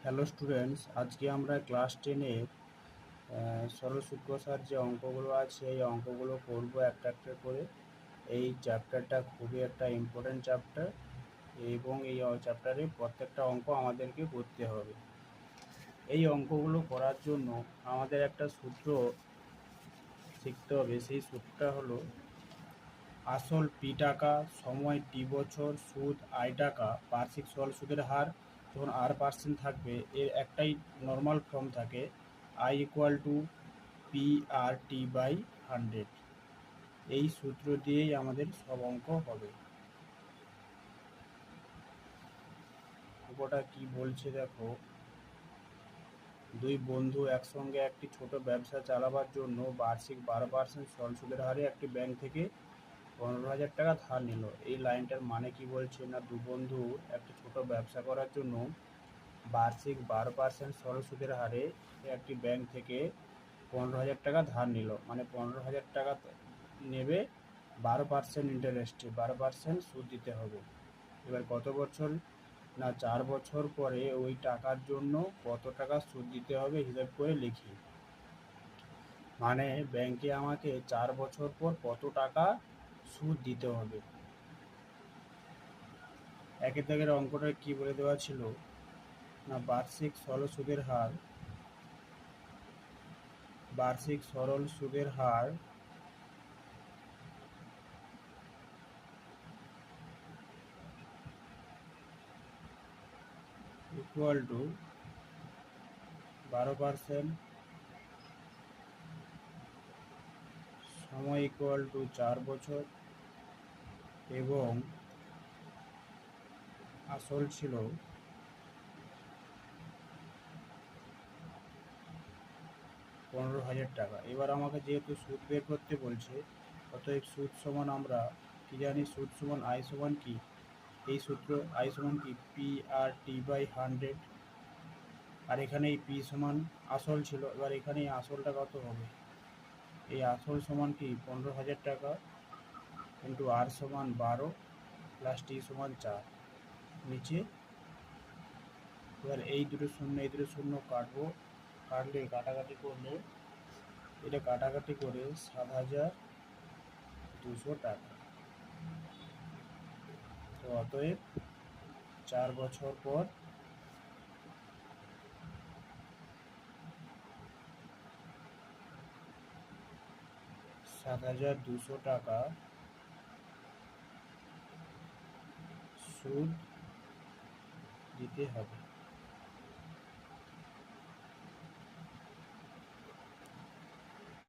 Hello students, আজকে আমরা class 10-এর সরল সুদ কষার যে অঙ্কগুলো আছে এই অঙ্কগুলো করব একটা একটা করে। এই চ্যাপ্টারটা খুবই একটা ইম্পর্টেন্ট চ্যাপ্টার এবং এই চ্যাপ্টারে প্রত্যেকটা অঙ্ক আমাদেরকে করতে হবে। এই অঙ্কগুলো করার জন্য আমাদের একটা সূত্র শিখতে হবে। সেই সূত্রটা হলো আসল পি টাকা, সময় টি বছর, সুদ আই টাকা, বার্ষিক সরল সুদের হার যখন R% থাকবে এর একটাই নর্মাল ফর্ম থাকে, I equal to P R T by 100। এই সূত্র দিয়েই আমাদের সব অঙ্ক হবে। অঙ্কটা কি বলছে দেখো, দুই বন্ধু একসঙ্গে একটি ছোট ব্যবসা চালাবার জন্য বার্ষিক 12% সরল সুদের হারে একটি ব্যাংক থেকে 15,000 টাকা ধার নিল। এই লাইনটার মানে কি বলছে না, দু বন্ধু একটি ছোট ব্যবসা করার জন্য বার্ষিক 12% সরল সুদের হারে একটি ব্যাংক থেকে 15,000 টাকা ধার নিল, মানে 15,000 টাকা নেবে, 12% ইন্টারেস্টে 12% সুদ দিতে হবে। এবার কত বছর না 4 বছর পরে ওই টাকার জন্য কত টাকা সুদ দিতে হবে হিসাব করে লিখি। মানে ব্যাংকে আমাকে 4 বছর পর কত টাকা সুদ দিতে হবে। একের দাগের অঙ্কটা কি বলে দেওয়া ছিল না, বার্ষিক সরল সুদের হার ইকুয়াল টু 12%, সময় ইকুয়াল টু 4 বছর এবং আসল ছিল 15,000 টাকা। এবার আমাকে যেহেতু সুদ বের করতে বলছে, অতএব সুদ সমান আমরা কি জানি, সুদ সমান আই সমান কি, এই সূত্র আই সমান কি পি আর টি বাই 100। আর এখানে এই পি সমান আসল ছিল, এবার এখানে এই আসলটা কত হবে, এই আসল সমান কি 15,000 টাকা ইন্টু আর সমান 12 প্লাস টি সমান 4 নিচে। এবার এই দুটো শূন্য কাটবো, কাটলে কাটাকাটি করলে এটা কাটাকাটি করে 7,200 টাকা। তো অতএব 4 বছর পর 7,200 টাকা সুদ দিতে হবে।